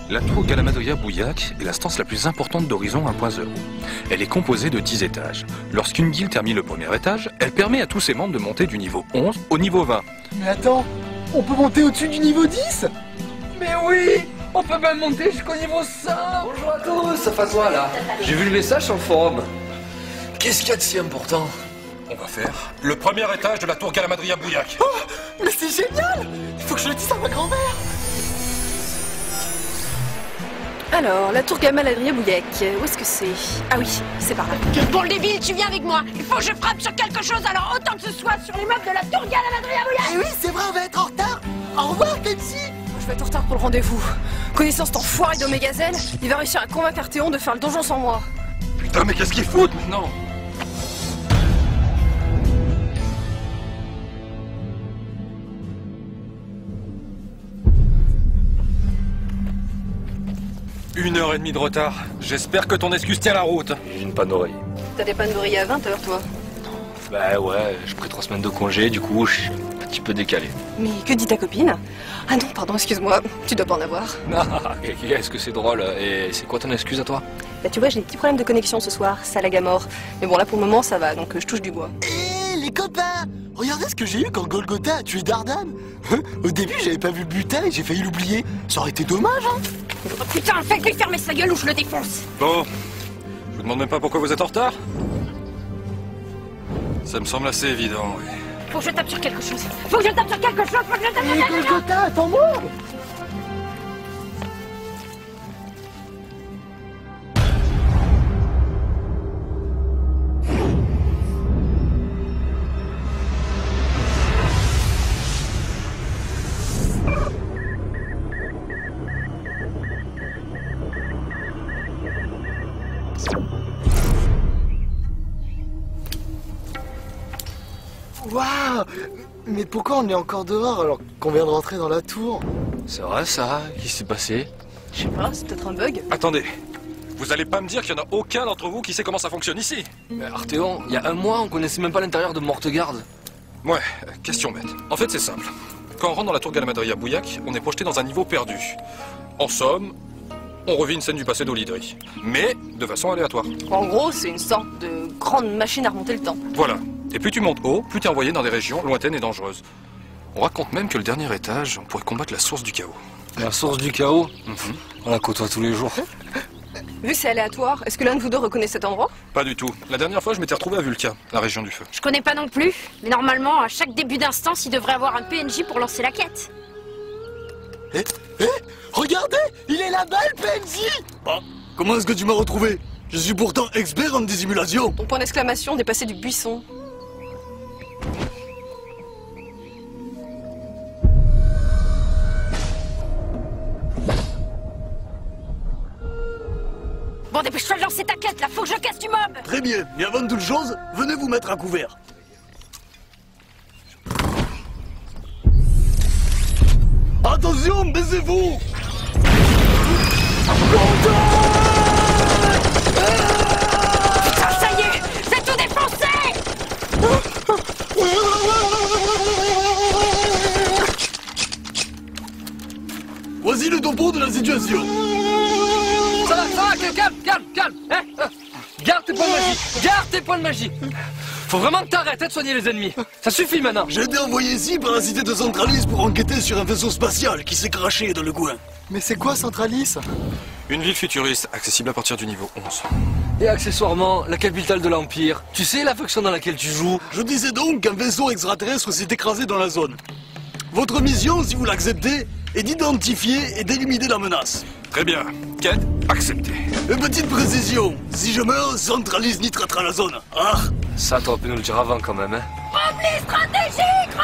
La tour Galamadria-Bouillac est l'instance la plus importante d'Horizon 1.0. Elle est composée de 10 étages. Lorsqu'une guilde termine le premier étage, elle permet à tous ses membres de monter du niveau 11 au niveau 20. Mais attends, on peut monter au-dessus du niveau 10? Mais oui, on peut même monter jusqu'au niveau 100. Bonjour à tous, ça fait toi là. J'ai vu le message sur le forum. Qu'est-ce qu'il y a de si important? On va faire le premier étage de la tour Galamadria-Bouillac. Oh, mais c'est génial! Il faut que je le dise à ma grand-mère! Alors, la tour Galamadria-Bouillac, où est-ce que c'est? Ah oui, c'est par là. Pour le débile, tu viens avec moi. Il faut que je frappe sur quelque chose, alors autant que ce soit sur les meubles de la tour Galamadria-Bouillac. Eh oui, c'est vrai, on va être en retard! Au revoir, Kenshi! Je vais être en retard pour le rendez-vous. Connaissant cet enfoiré d'Omegazelle, il va réussir à convaincre Arthéon de faire le donjon sans moi. Putain, mais qu'est-ce qu'ils foutent maintenant? Une heure et demie de retard. J'espère que ton excuse tient la route. J'ai une panne d'oreille. T'as des pannes d'oreille à 20h, toi. Bah ouais, j'ai pris 3 semaines de congé, du coup je suis un petit peu décalé. Mais que dit ta copine? Ah non, pardon, excuse-moi, tu dois pas en avoir. Ah, est-ce que c'est drôle? Et c'est quoi ton excuse à toi? Bah tu vois, j'ai des petits problèmes de connexion ce soir, ça lag à mort. Mais bon, là pour le moment ça va, donc je touche du bois. Hé, les copains! Regardez ce que j'ai eu quand Golgotha a tué Dardan! Au début, j'avais pas vu le butin et j'ai failli l'oublier. Ça aurait été dommage, hein? Oh, putain, faites-lui fermer sa gueule ou je le défonce. Bon, je vous demande même pas pourquoi vous êtes en retard. Ça me semble assez évident, oui. Faut que je tape sur quelque chose. Faut que je tape sur quelque chose. Faut que je tape sur Hé, quelque chose. Golgotha, attends-moi! Waouh! Mais pourquoi on est encore dehors alors qu'on vient de rentrer dans la tour? C'est vrai ça? Qu'est-ce qui s'est passé? Je sais pas, c'est peut-être un bug. Attendez, vous allez pas me dire qu'il y en a aucun d'entre vous qui sait comment ça fonctionne ici? Mais Arthéon, il y a un mois on connaissait même pas l'intérieur de Mortegarde. Ouais, question bête. En fait, c'est simple. Quand on rentre dans la tour Galamadria-Bouillac, on est projeté dans un niveau perdu. En somme, on revit une scène du passé d'Olydri. Mais de façon aléatoire. En gros, c'est une sorte de grande machine à remonter le temps. Voilà. Et plus tu montes haut, plus tu es envoyé dans des régions lointaines et dangereuses. On raconte même que le dernier étage, on pourrait combattre la source du chaos. La source du chaos? On la côtoie tous les jours. Vu que c'est aléatoire, est-ce que l'un de vous deux reconnaît cet endroit? Pas du tout. La dernière fois, je m'étais retrouvé à Vulca, la région du feu. Je connais pas non plus, mais normalement, à chaque début d'instance, il devrait avoir un PNJ pour lancer la quête. Hé, regardez! Il est là-bas, le PNJ! Ah, comment est-ce que tu m'as retrouvé? Je suis pourtant expert en dissimulation. Ton point d'exclamation dépassait du buisson. Bon, dépêche-toi de lancer ta quête, là, faut que je casse du mob. Très bien, mais avant toute chose, venez vous mettre à couvert. Attention, baissez-vous! Putain, ça y est, c'est tout défoncé. Voici le topo de la situation. Ça va, calme. Garde tes points de magie, garde tes points de magie. Faut vraiment que t'arrêtes de soigner les ennemis. Ça suffit maintenant. J'ai été envoyé ici par la cité de Centralis pour enquêter sur un vaisseau spatial qui s'est craché dans le coin. Mais c'est quoi Centralis? Une ville futuriste, accessible à partir du niveau 11. Et accessoirement, la capitale de l'Empire. Tu sais la faction dans laquelle tu joues? Je disais donc qu'un vaisseau extraterrestre s'est écrasé dans la zone. Votre mission, si vous l'acceptez, est d'identifier et d'éliminer la menace. Très bien. Quête acceptée. Une petite précision, si je meurs, Centralis nitrera la zone. Ah! Ça, t'aurais pu nous le dire avant quand même, hein. Repli stratégique.